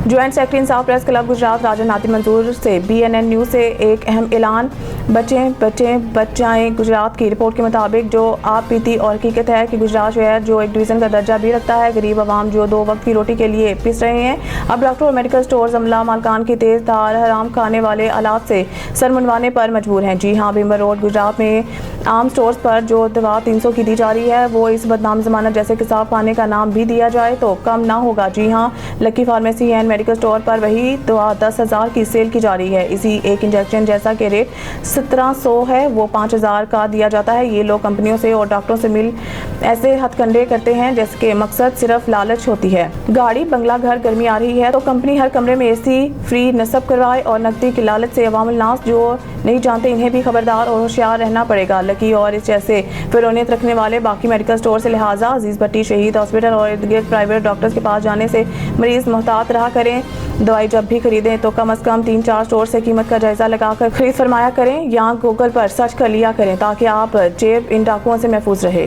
Joint secretary इंसाफ press club Gujarat राजा नादिर मंजूर से BNN news से एक अहम ऐलान। बचाएं गुजरात की रिपोर्ट के मुताबिक जो आप बीती और हकीकत है कि गुजरात शहर जो एक डिवीज़न का दर्जा भी रखता है, गरीब आवाम जो 2 वक्त की रोटी के लिए पिस रहे हैं, अब डॉक्टर और मेडिकल स्टोर्स अमला मालकान की तेज धार हराम खाने वाले आलात से सर मुंडवाने पर मजबूर हैं। जी हाँ, भीमर रोड गुजरात में आम स्टोर्स पर जो दवा 300 की दी जा रही है वो इस बदनाम ज़मानत जैसे कि साफ खाने का नाम भी दिया जाए तो कम ना होगा। जी हाँ, lucky pharmacy and medical store पर वही दवा 10,000 की सेल की जा रही है। इसी एक इंजेक्शन जैसा कि रेट 1700 है वो 5,000 का दिया जाता है। ये लोग कंपनियों से और डॉक्टरों से मिल ऐसे हथकंडे करते हैं जिसके मकसद सिर्फ लालच होती है। गाड़ी बंगला घर गर्मी आ रही है तो कंपनी हर कमरे में AC फ्री नस्ब करवाए और नकदी की लालच से अवामुल नास जो नहीं जानते इन्हें भी खबरदार और होशियार रहना पड़ेगा। लकी और इस जैसे फिरौनियत रखने वाले बाकी मेडिकल स्टोर से लिहाजा अजीज भट्टी शहीद हॉस्पिटल और इर्द गिर्द प्राइवेट डॉक्टर्स के पास जाने से मरीज मोहतात रहा करें। दवाई जब भी खरीदें तो कम से कम 3-4 स्टोर से कीमत का जायजा लगाकर खरीद फरमाया करें या गूगल पर सर्च कर लिया करें ताकि आप जेब इन डाकुओं से महफूज रहे।